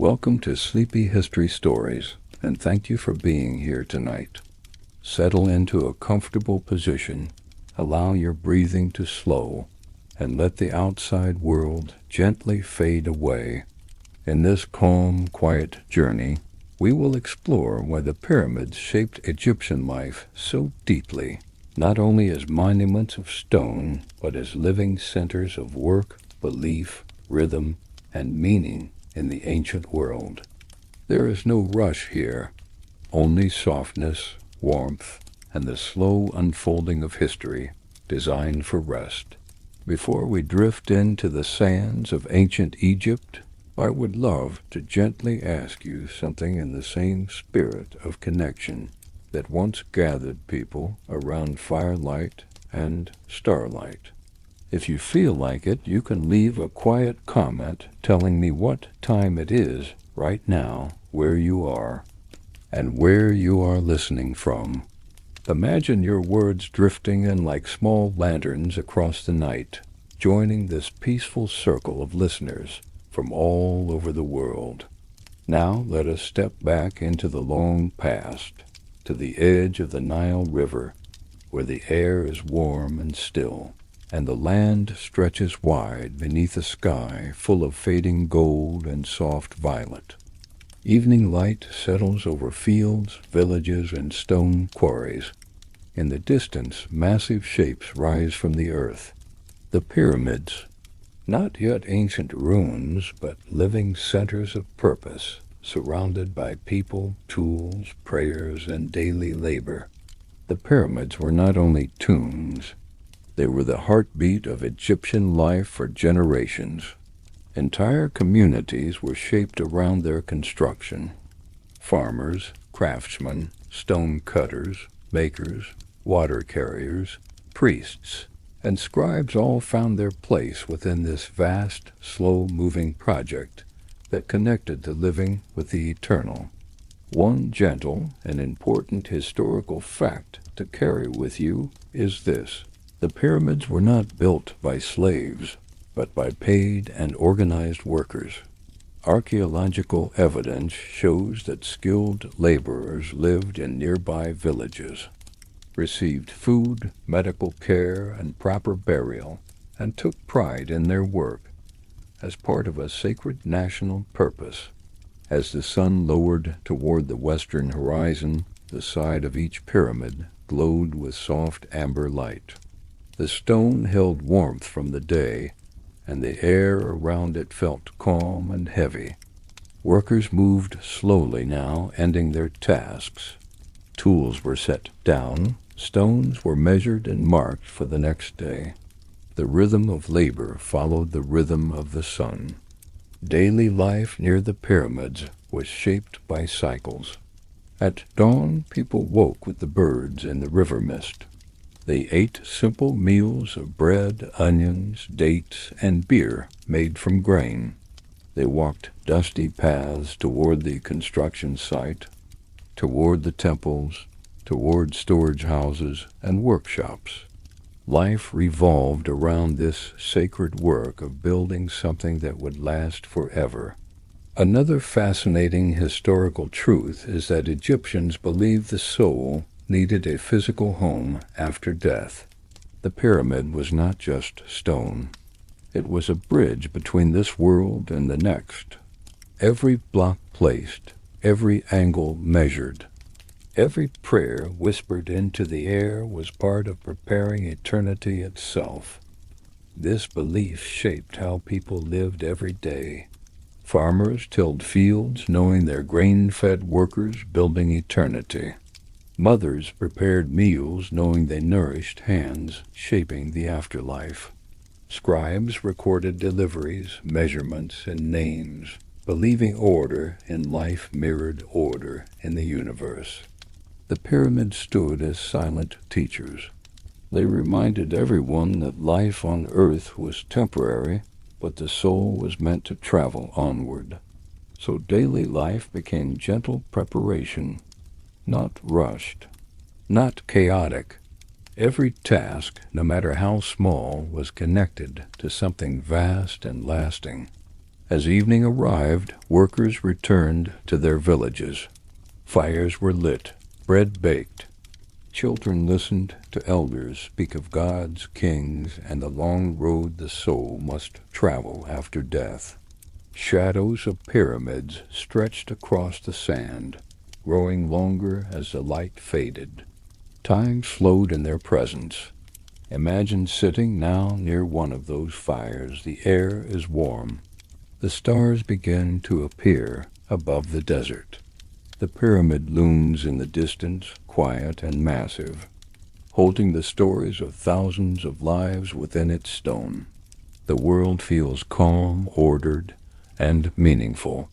Welcome to Sleepy History Stories, and thank you for being here tonight. Settle into a comfortable position, allow your breathing to slow, and let the outside world gently fade away. In this calm, quiet journey, we will explore why the pyramids shaped Egyptian life so deeply, not only as monuments of stone, but as living centers of work, belief, rhythm, and meaning in the ancient world. There is no rush here, only softness, warmth, and the slow unfolding of history designed for rest. Before we drift into the sands of ancient Egypt, I would love to gently ask you something in the same spirit of connection that once gathered people around firelight and starlight. If you feel like it, you can leave a quiet comment telling me what time it is right now, where you are, and where you are listening from. Imagine your words drifting in like small lanterns across the night, joining this peaceful circle of listeners from all over the world. Now let us step back into the long past, to the edge of the Nile River, where the air is warm and still, and the land stretches wide beneath a sky full of fading gold and soft violet. Evening light settles over fields, villages, and stone quarries. In the distance, massive shapes rise from the earth. The pyramids, not yet ancient ruins, but living centers of purpose, surrounded by people, tools, prayers, and daily labor. The pyramids were not only tombs, they were the heartbeat of Egyptian life for generations. Entire communities were shaped around their construction. Farmers, craftsmen, stone cutters, makers, water carriers, priests, and scribes all found their place within this vast, slow-moving project that connected the living with the eternal. One gentle and important historical fact to carry with you is this: the pyramids were not built by slaves, but by paid and organized workers. Archaeological evidence shows that skilled laborers lived in nearby villages, received food, medical care, and proper burial, and took pride in their work as part of a sacred national purpose. As the sun lowered toward the western horizon, the side of each pyramid glowed with soft amber light. The stone held warmth from the day, and the air around it felt calm and heavy. Workers moved slowly now, ending their tasks. Tools were set down, stones were measured and marked for the next day. The rhythm of labor followed the rhythm of the sun. Daily life near the pyramids was shaped by cycles. At dawn, people woke with the birds in the river mist. They ate simple meals of bread, onions, dates, and beer made from grain. They walked dusty paths toward the construction site, toward the temples, toward storage houses and workshops. Life revolved around this sacred work of building something that would last forever. Another fascinating historical truth is that Egyptians believed the soul needed a physical home after death. The pyramid was not just stone. It was a bridge between this world and the next. Every block placed, every angle measured, every prayer whispered into the air was part of preparing eternity itself. This belief shaped how people lived every day. Farmers tilled fields knowing their grain-fed workers building eternity. Mothers prepared meals knowing they nourished hands shaping the afterlife. Scribes recorded deliveries, measurements, and names, believing order in life mirrored order in the universe. The pyramids stood as silent teachers. They reminded everyone that life on earth was temporary, but the soul was meant to travel onward. So daily life became gentle preparation, not rushed, not chaotic. Every task, no matter how small, was connected to something vast and lasting. As evening arrived, workers returned to their villages. Fires were lit, bread baked. Children listened to elders speak of gods, kings, and the long road the soul must travel after death. Shadows of pyramids stretched across the sand, growing longer as the light faded. Time slowed in their presence. Imagine sitting now near one of those fires. The air is warm. The stars begin to appear above the desert. The pyramid looms in the distance, quiet and massive, holding the stories of thousands of lives within its stone. The world feels calm, ordered, and meaningful.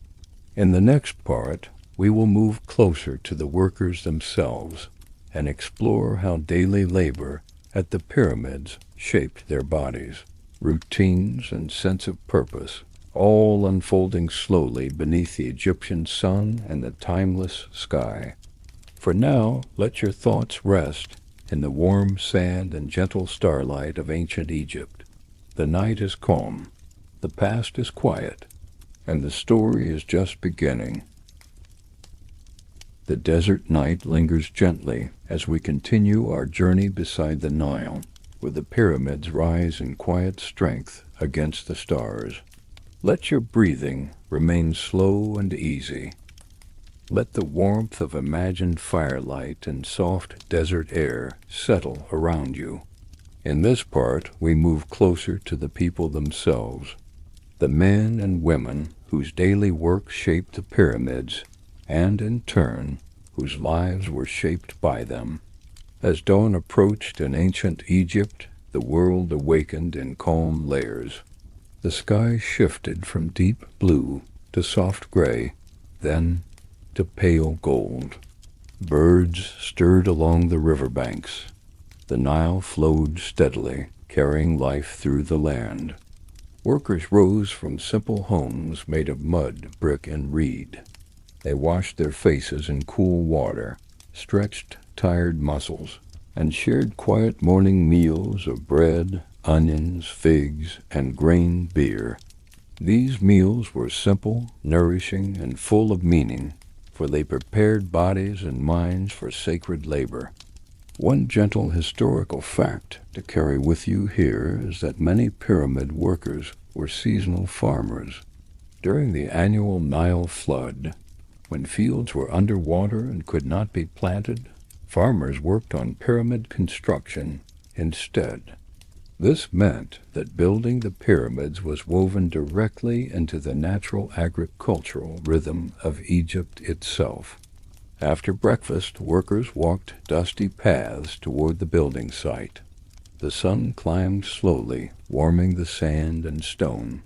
In the next part, we will move closer to the workers themselves and explore how daily labor at the pyramids shaped their bodies, routines, and sense of purpose, all unfolding slowly beneath the Egyptian sun and the timeless sky. For now, let your thoughts rest in the warm sand and gentle starlight of ancient Egypt. The night is calm, the past is quiet, and the story is just beginning. The desert night lingers gently as we continue our journey beside the Nile, where the pyramids rise in quiet strength against the stars. Let your breathing remain slow and easy. Let the warmth of imagined firelight and soft desert air settle around you. In this part, we move closer to the people themselves, the men and women whose daily work shaped the pyramids, and in turn, whose lives were shaped by them. As dawn approached in ancient Egypt, the world awakened in calm layers. The sky shifted from deep blue to soft gray, then to pale gold. Birds stirred along the riverbanks. The Nile flowed steadily, carrying life through the land. Workers rose from simple homes made of mud, brick, and reed. They washed their faces in cool water, stretched tired muscles, and shared quiet morning meals of bread, onions, figs, and grain beer. These meals were simple, nourishing, and full of meaning, for they prepared bodies and minds for sacred labor. One gentle historical fact to carry with you here is that many pyramid workers were seasonal farmers. During the annual Nile flood, when fields were underwater and could not be planted, farmers worked on pyramid construction instead. This meant that building the pyramids was woven directly into the natural agricultural rhythm of Egypt itself. After breakfast, workers walked dusty paths toward the building site. The sun climbed slowly, warming the sand and stone.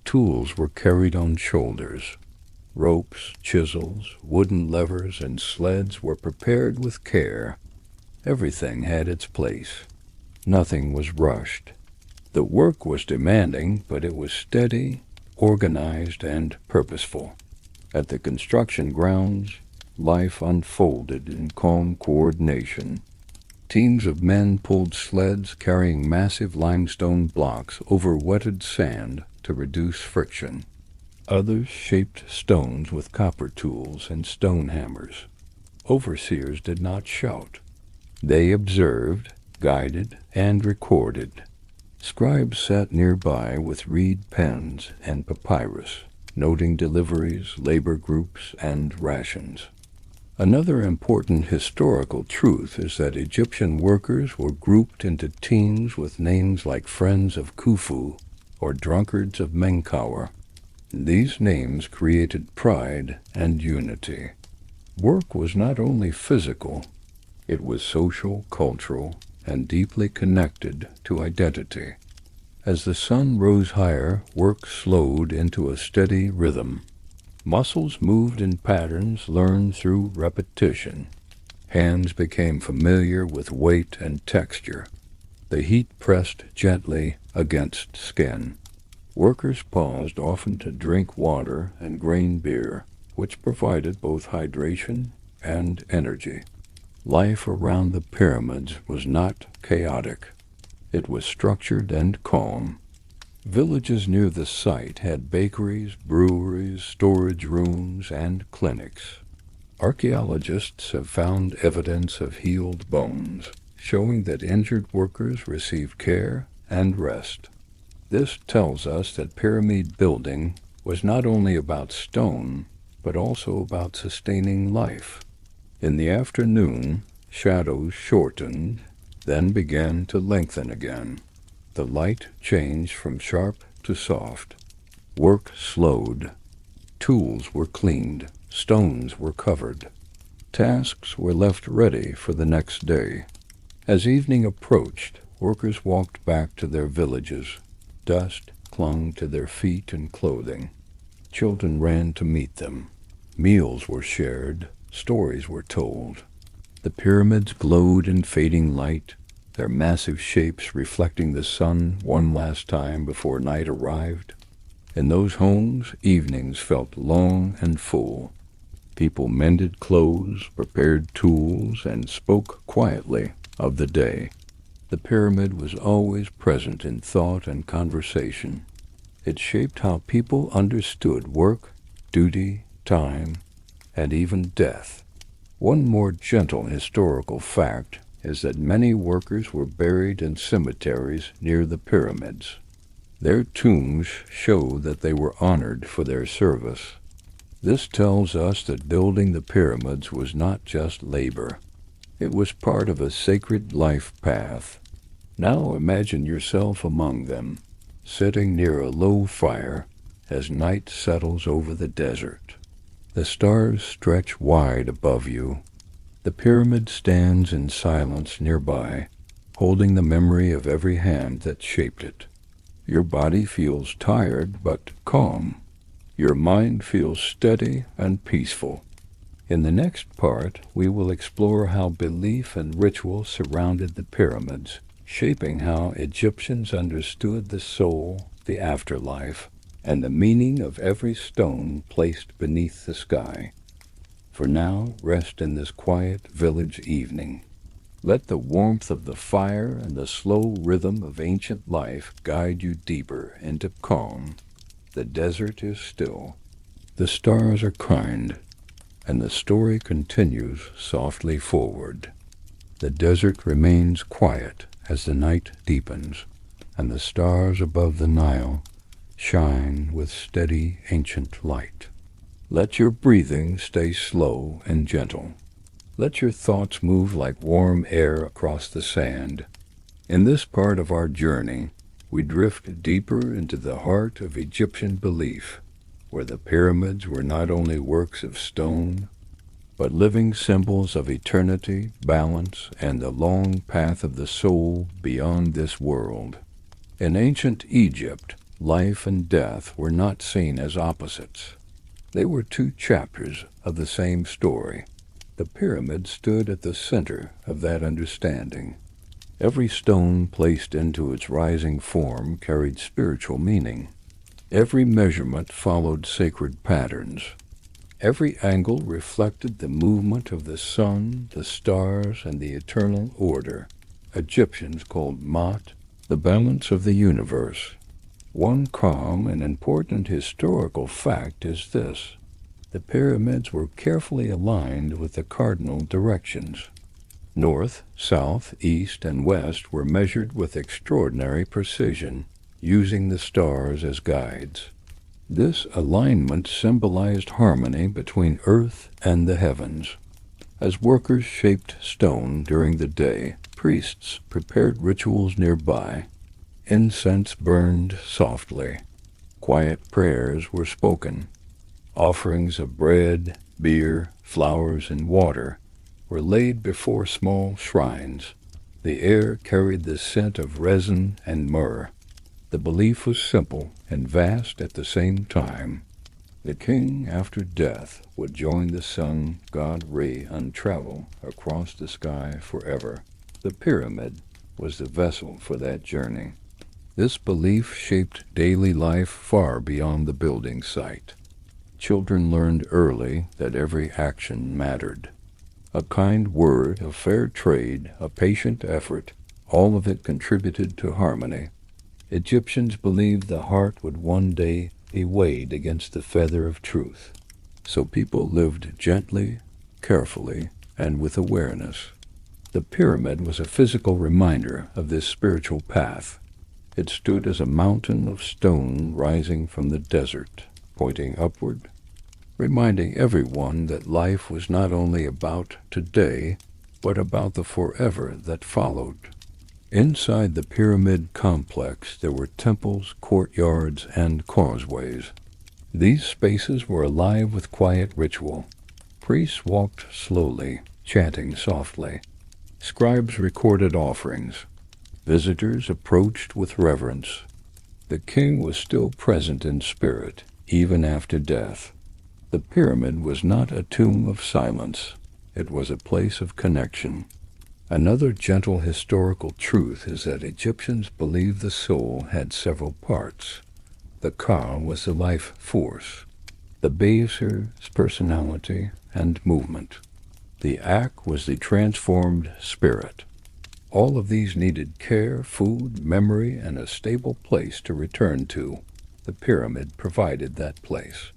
Tools were carried on shoulders. Ropes, chisels, wooden levers, and sleds were prepared with care. Everything had its place. Nothing was rushed. The work was demanding, but it was steady, organized, and purposeful. At the construction grounds, life unfolded in calm coordination. Teams of men pulled sleds carrying massive limestone blocks over wetted sand to reduce friction. Others shaped stones with copper tools and stone hammers. Overseers did not shout. They observed, guided, and recorded. Scribes sat nearby with reed pens and papyrus, noting deliveries, labor groups, and rations. Another important historical truth is that Egyptian workers were grouped into teams with names like Friends of Khufu or Drunkards of Menkaure. These names created pride and unity. Work was not only physical, it was social, cultural, and deeply connected to identity. As the sun rose higher, work slowed into a steady rhythm. Muscles moved in patterns learned through repetition. Hands became familiar with weight and texture. The heat pressed gently against skin. Workers paused often to drink water and grain beer, which provided both hydration and energy. Life around the pyramids was not chaotic. It was structured and calm. Villages near the site had bakeries, breweries, storage rooms, and clinics. Archaeologists have found evidence of healed bones, showing that injured workers received care and rest. This tells us that pyramid building was not only about stone, but also about sustaining life. In the afternoon, shadows shortened, then began to lengthen again. The light changed from sharp to soft. Work slowed. Tools were cleaned. Stones were covered. Tasks were left ready for the next day. As evening approached, workers walked back to their villages. Dust clung to their feet and clothing. Children ran to meet them. Meals were shared. Stories were told. The pyramids glowed in fading light, their massive shapes reflecting the sun one last time before night arrived. In those homes, evenings felt long and full. People mended clothes, prepared tools, and spoke quietly of the day. The pyramid was always present in thought and conversation. It shaped how people understood work, duty, time, and even death. One more gentle historical fact is that many workers were buried in cemeteries near the pyramids. Their tombs show that they were honored for their service. This tells us that building the pyramids was not just labor. It was part of a sacred life path. Now imagine yourself among them, sitting near a low fire as night settles over the desert. The stars stretch wide above you. The pyramid stands in silence nearby, holding the memory of every hand that shaped it. Your body feels tired but calm. Your mind feels steady and peaceful. In the next part, we will explore how belief and ritual surrounded the pyramids, shaping how Egyptians understood the soul, the afterlife, and the meaning of every stone placed beneath the sky. For now, rest in this quiet village evening. Let the warmth of the fire and the slow rhythm of ancient life guide you deeper into calm. The desert is still. The stars are kind, and the story continues softly forward. The desert remains quiet as the night deepens, and the stars above the Nile shine with steady ancient light. Let your breathing stay slow and gentle. Let your thoughts move like warm air across the sand. In this part of our journey, we drift deeper into the heart of Egyptian belief, where the pyramids were not only works of stone, but living symbols of eternity, balance, and the long path of the soul beyond this world. In ancient Egypt, life and death were not seen as opposites. They were two chapters of the same story. The pyramid stood at the center of that understanding. Every stone placed into its rising form carried spiritual meaning. Every measurement followed sacred patterns. Every angle reflected the movement of the sun, the stars, and the eternal order. Egyptians called Ma'at the balance of the universe. One calm and important historical fact is this: the pyramids were carefully aligned with the cardinal directions. North, south, east, and west were measured with extraordinary precision, using the stars as guides. This alignment symbolized harmony between earth and the heavens. As workers shaped stone during the day, priests prepared rituals nearby. Incense burned softly. Quiet prayers were spoken. Offerings of bread, beer, flowers, and water were laid before small shrines. The air carried the scent of resin and myrrh. The belief was simple and vast at the same time. The king, after death, would join the sun god Re and travel across the sky forever. The pyramid was the vessel for that journey. This belief shaped daily life far beyond the building site. Children learned early that every action mattered. A kind word, a fair trade, a patient effort, all of it contributed to harmony. Egyptians believed the heart would one day be weighed against the feather of truth. So people lived gently, carefully, and with awareness. The pyramid was a physical reminder of this spiritual path. It stood as a mountain of stone rising from the desert, pointing upward, reminding everyone that life was not only about today, but about the forever that followed. Inside the pyramid complex there were temples, courtyards, and causeways. These spaces were alive with quiet ritual. Priests walked slowly, chanting softly. Scribes recorded offerings. Visitors approached with reverence. The king was still present in spirit, even after death. The pyramid was not a tomb of silence. It was a place of connection. Another gentle historical truth is that Egyptians believed the soul had several parts. The Ka was the life force, the Be'er's personality and movement. The Ak was the transformed spirit. All of these needed care, food, memory, and a stable place to return to. The pyramid provided that place.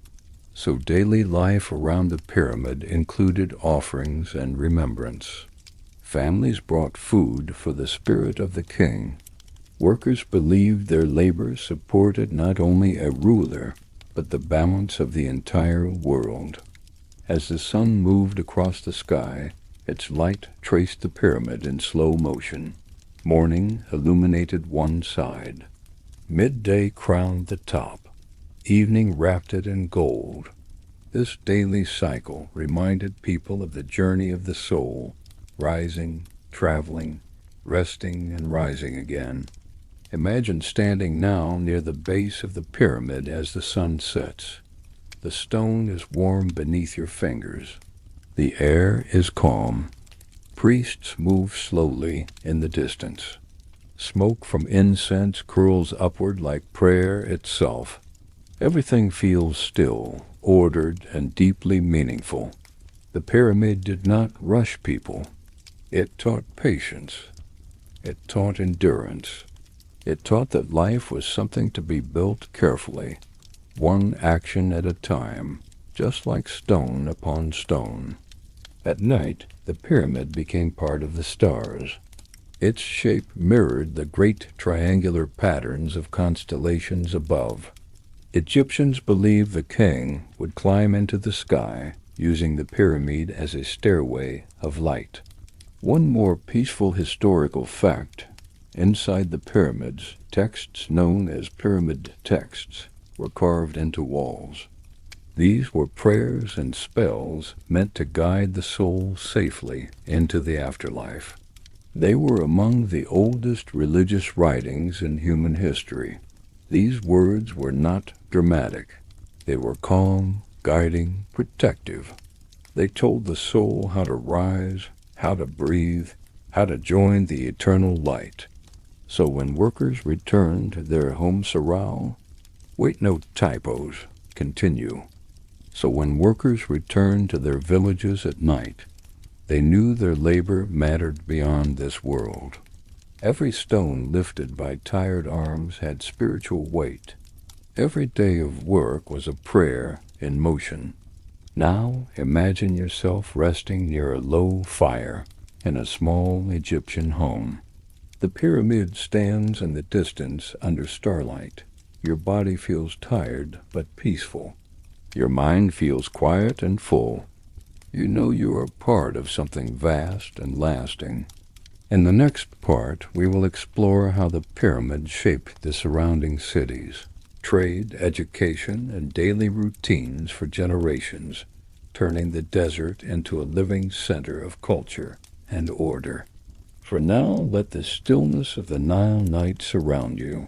So daily life around the pyramid included offerings and remembrance. Families brought food for the spirit of the king. Workers believed their labor supported not only a ruler, but the balance of the entire world. As the sun moved across the sky, its light traced the pyramid in slow motion. Morning illuminated one side. Midday crowned the top. Evening wrapped it in gold. This daily cycle reminded people of the journey of the soul, rising, traveling, resting, and rising again. Imagine standing now near the base of the pyramid as the sun sets. The stone is warm beneath your fingers. The air is calm. Priests move slowly in the distance. Smoke from incense curls upward like prayer itself. Everything feels still, ordered, and deeply meaningful. The pyramid did not rush people. It taught patience. It taught endurance. It taught that life was something to be built carefully, one action at a time, just like stone upon stone. At night, the pyramid became part of the stars. Its shape mirrored the great triangular patterns of constellations above. Egyptians believed the king would climb into the sky, using the pyramid as a stairway of light. One more peaceful historical fact. Inside the pyramids, texts known as pyramid texts were carved into walls. These were prayers and spells meant to guide the soul safely into the afterlife. They were among the oldest religious writings in human history. These words were not dramatic. They were calm, guiding, protective. They told the soul how to rise, how to breathe, how to join the eternal light. So when workers returned to their home sarau, wait, no typos, continue. So when workers returned to their villages at night, they knew their labor mattered beyond this world. Every stone lifted by tired arms had spiritual weight. Every day of work was a prayer in motion. Now imagine yourself resting near a low fire in a small Egyptian home. The pyramid stands in the distance under starlight. Your body feels tired but peaceful. Your mind feels quiet and full. You know you are part of something vast and lasting. In the next part, we will explore how the pyramid shaped the surrounding cities, trade, education, and daily routines for generations, turning the desert into a living center of culture and order. For now, let the stillness of the Nile night surround you.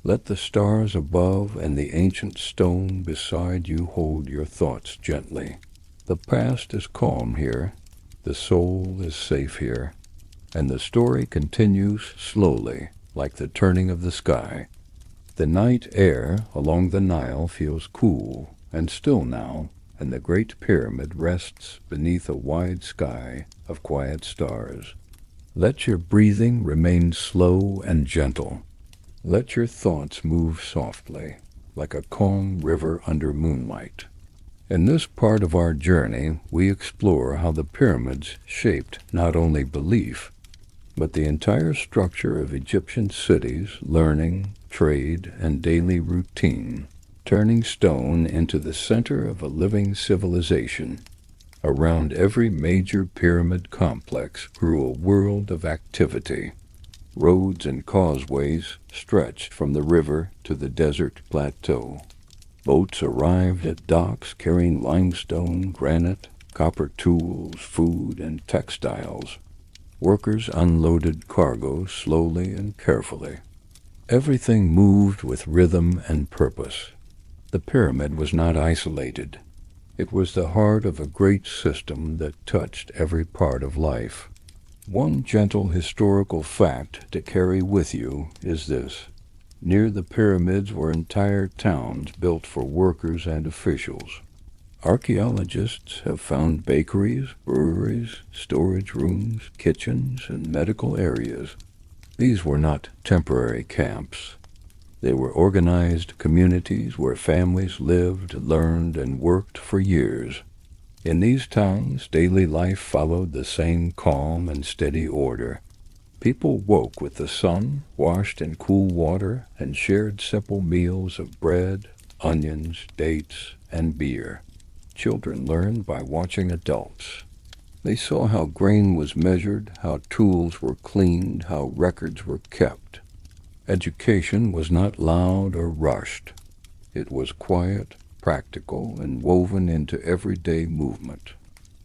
Let the stars above and the ancient stone beside you hold your thoughts gently. The past is calm here, the soul is safe here, and the story continues slowly, like the turning of the sky. The night air along the Nile feels cool and still now, and the Great Pyramid rests beneath a wide sky of quiet stars. Let your breathing remain slow and gentle. Let your thoughts move softly, like a calm river under moonlight. In this part of our journey, we explore how the pyramids shaped not only belief, but the entire structure of Egyptian cities, learning, trade, and daily routine, turning stone into the center of a living civilization. Around every major pyramid complex grew a world of activity. Roads and causeways stretched from the river to the desert plateau. Boats arrived at docks carrying limestone, granite, copper tools, food, and textiles. Workers unloaded cargo slowly and carefully. Everything moved with rhythm and purpose. The pyramid was not isolated. It was the heart of a great system that touched every part of life. One gentle historical fact to carry with you is this. Near the pyramids were entire towns built for workers and officials. Archaeologists have found bakeries, breweries, storage rooms, kitchens, and medical areas. These were not temporary camps. They were organized communities where families lived, learned, and worked for years. In these towns, daily life followed the same calm and steady order. People woke with the sun, washed in cool water, and shared simple meals of bread, onions, dates, and beer. Children learned by watching adults. They saw how grain was measured, how tools were cleaned, how records were kept. Education was not loud or rushed. It was quiet, practical, and woven into everyday movement.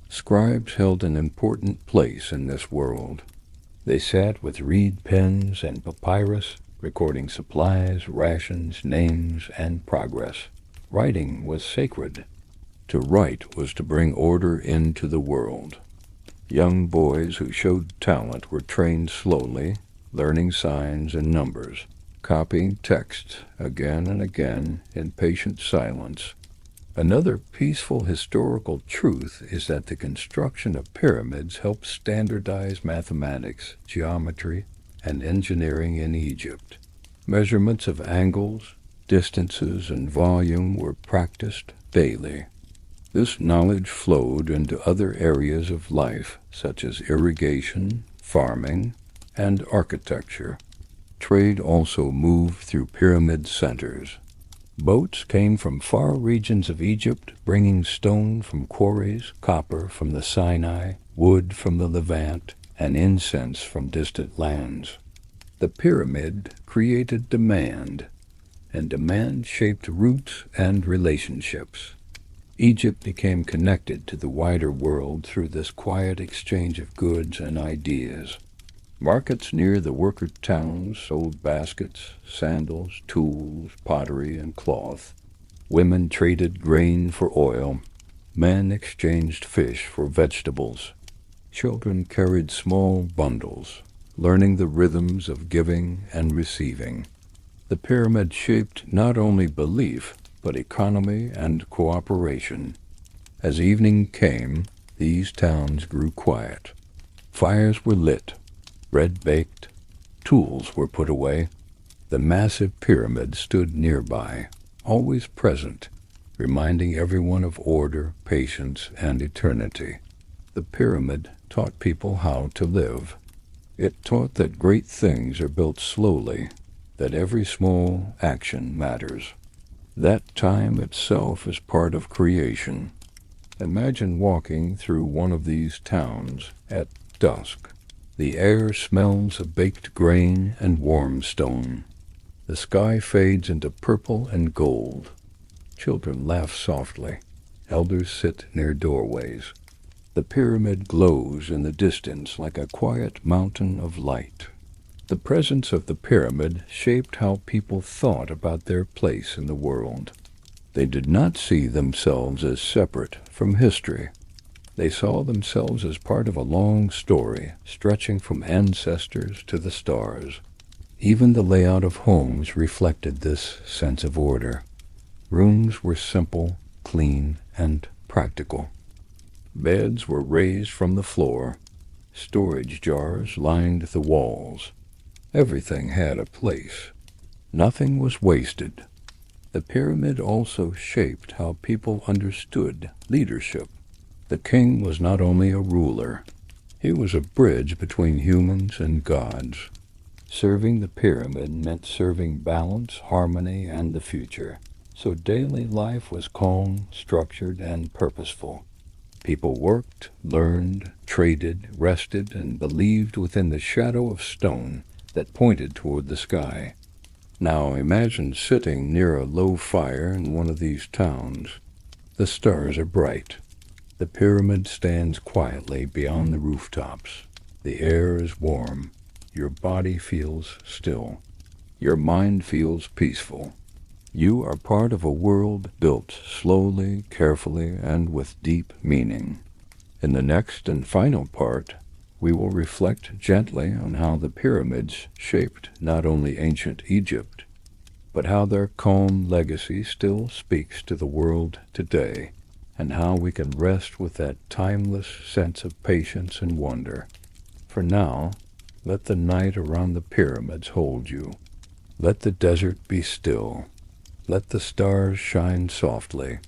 Scribes held an important place in this world. They sat with reed pens and papyrus, recording supplies, rations, names, and progress. Writing was sacred. To write was to bring order into the world. Young boys who showed talent were trained slowly, learning signs and numbers, copying texts again and again in patient silence. Another peaceful historical truth is that the construction of pyramids helped standardize mathematics, geometry, and engineering in Egypt. Measurements of angles, distances, and volume were practiced daily. This knowledge flowed into other areas of life, such as irrigation, farming, and architecture. Trade also moved through pyramid centers. Boats came from far regions of Egypt, bringing stone from quarries, copper from the Sinai, wood from the Levant, and incense from distant lands. The pyramid created demand, and demand shaped roots and relationships. Egypt became connected to the wider world through this quiet exchange of goods and ideas. Markets near the worker towns sold baskets, sandals, tools, pottery, and cloth. Women traded grain for oil. Men exchanged fish for vegetables. Children carried small bundles, learning the rhythms of giving and receiving. The pyramid shaped not only belief, but economy and cooperation. As evening came, these towns grew quiet. Fires were lit. Bread baked, tools were put away. The massive pyramid stood nearby, always present, reminding everyone of order, patience, and eternity. The pyramid taught people how to live. It taught that great things are built slowly, that every small action matters. That time itself is part of creation. Imagine walking through one of these towns at dusk. The air smells of baked grain and warm stone. The sky fades into purple and gold. Children laugh softly. Elders sit near doorways. The pyramid glows in the distance like a quiet mountain of light. The presence of the pyramid shaped how people thought about their place in the world. They did not see themselves as separate from history. They saw themselves as part of a long story, stretching from ancestors to the stars. Even the layout of homes reflected this sense of order. Rooms were simple, clean, and practical. Beds were raised from the floor. Storage jars lined the walls. Everything had a place. Nothing was wasted. The pyramid also shaped how people understood leadership. The king was not only a ruler, he was a bridge between humans and gods. Serving the pyramid meant serving balance, harmony, and the future. So daily life was calm, structured, and purposeful. People worked, learned, traded, rested, and believed within the shadow of stone that pointed toward the sky. Now imagine sitting near a low fire in one of these towns. The stars are bright. The pyramid stands quietly beyond the rooftops. The air is warm. Your body feels still. Your mind feels peaceful. You are part of a world built slowly, carefully, and with deep meaning. In the next and final part, we will reflect gently on how the pyramids shaped not only ancient Egypt, but how their calm legacy still speaks to the world today, and how we can rest with that timeless sense of patience and wonder. For now, let the night around the pyramids hold you. Let the desert be still. Let the stars shine softly.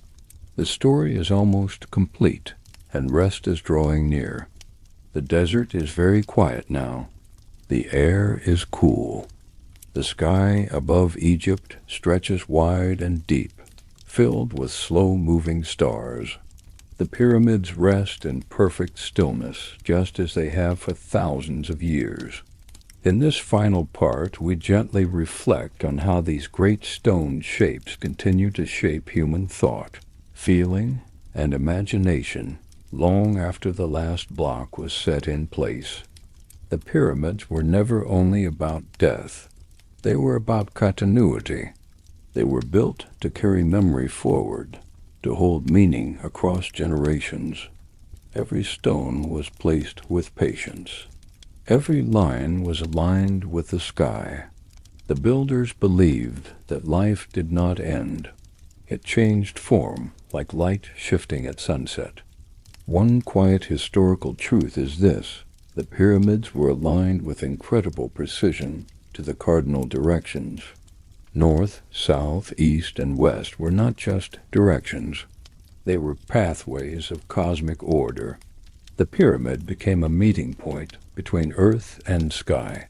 The story is almost complete, and rest is drawing near. The desert is very quiet now. The air is cool. The sky above Egypt stretches wide and deep, filled with slow-moving stars. The pyramids rest in perfect stillness, just as they have for thousands of years. In this final part, we gently reflect on how these great stone shapes continue to shape human thought, feeling, and imagination long after the last block was set in place. The pyramids were never only about death. They were about continuity. They were built to carry memory forward, to hold meaning across generations. Every stone was placed with patience. Every line was aligned with the sky. The builders believed that life did not end. It changed form, like light shifting at sunset. One quiet historical truth is this: the pyramids were aligned with incredible precision to the cardinal directions. North, south, east, and west were not just directions. They were pathways of cosmic order. The pyramid became a meeting point between earth and sky.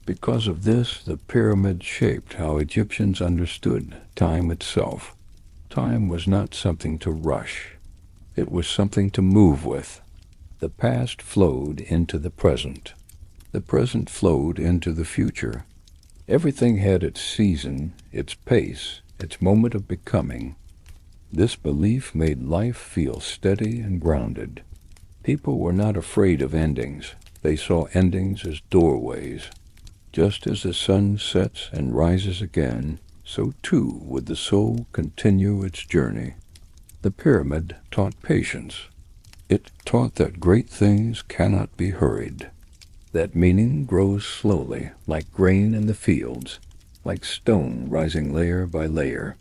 Because of this, the pyramid shaped how Egyptians understood time itself. Time was not something to rush. It was something to move with. The past flowed into the present. The present flowed into the future. Everything had its season, its pace, its moment of becoming. This belief made life feel steady and grounded. People were not afraid of endings. They saw endings as doorways. Just as the sun sets and rises again, so too would the soul continue its journey. The pyramid taught patience. It taught that great things cannot be hurried, that meaning grows slowly, like grain in the fields, like stone rising layer by layer.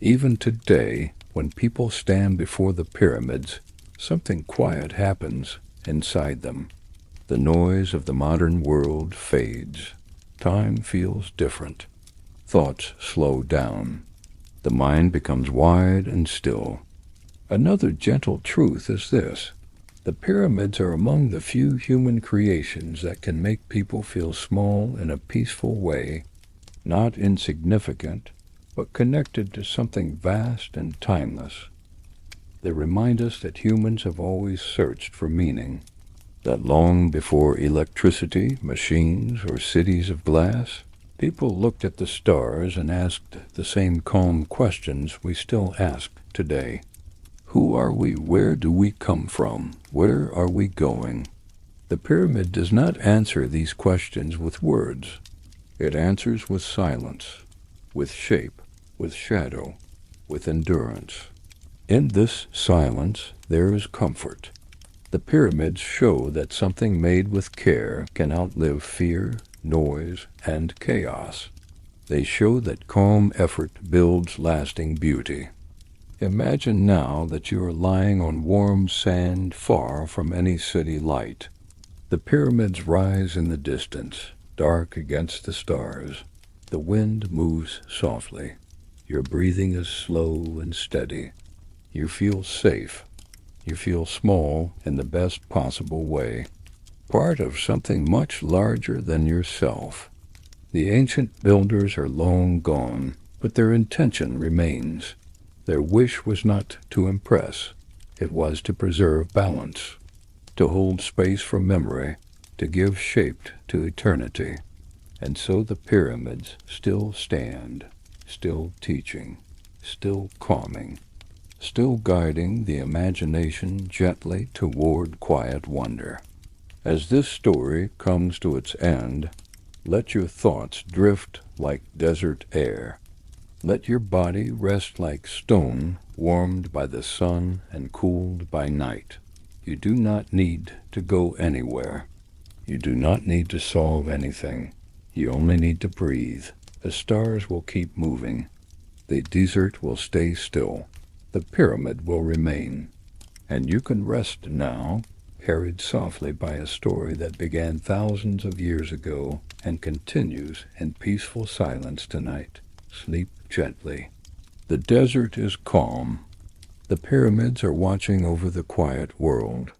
Even today, when people stand before the pyramids, something quiet happens inside them. The noise of the modern world fades. Time feels different. Thoughts slow down. The mind becomes wide and still. Another gentle truth is this: the pyramids are among the few human creations that can make people feel small in a peaceful way, not insignificant, but connected to something vast and timeless. They remind us that humans have always searched for meaning, that long before electricity, machines, or cities of glass, people looked at the stars and asked the same calm questions we still ask today. Who are we? Where do we come from? Where are we going? The pyramid does not answer these questions with words. It answers with silence, with shape, with shadow, with endurance. In this silence there is comfort. The pyramids show that something made with care can outlive fear, noise, and chaos. They show that calm effort builds lasting beauty. Imagine now that you are lying on warm sand far from any city light. The pyramids rise in the distance, dark against the stars. The wind moves softly. Your breathing is slow and steady. You feel safe. You feel small in the best possible way, part of something much larger than yourself. The ancient builders are long gone, but their intention remains. Their wish was not to impress. It was to preserve balance, to hold space for memory, to give shape to eternity. And so the pyramids still stand, still teaching, still calming, still guiding the imagination gently toward quiet wonder. As this story comes to its end, let your thoughts drift like desert air. Let your body rest like stone warmed by the sun and cooled by night. You do not need to go anywhere. You do not need to solve anything. You only need to breathe. The stars will keep moving. The desert will stay still. The pyramid will remain. And you can rest now, carried softly by a story that began thousands of years ago and continues in peaceful silence tonight. Sleep gently. The desert is calm. The pyramids are watching over the quiet world.